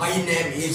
My name is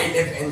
I live in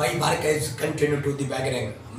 My work is continue to the begging،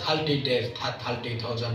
30 days 30,000،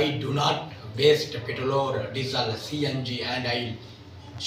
I do not waste petrol, diesel, CNG and oil۔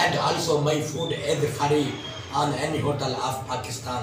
And also my food is free on any hotel of Pakistan۔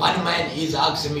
One man is asking me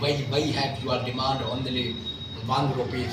why have you demand only 1 rupees،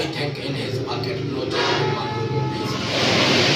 I think in his pocket no check 1 rupees۔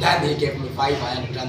Then he gave me 5 and 10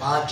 5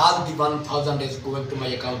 All the 1000 is going to my account۔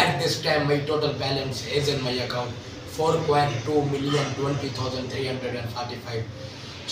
At this time my total balance is in my account 4.2 million 20,345۔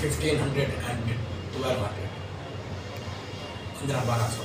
1500 and 1200، 1500-1200۔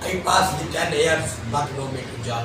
I passed the 10 years but no making job۔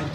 MP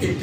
PP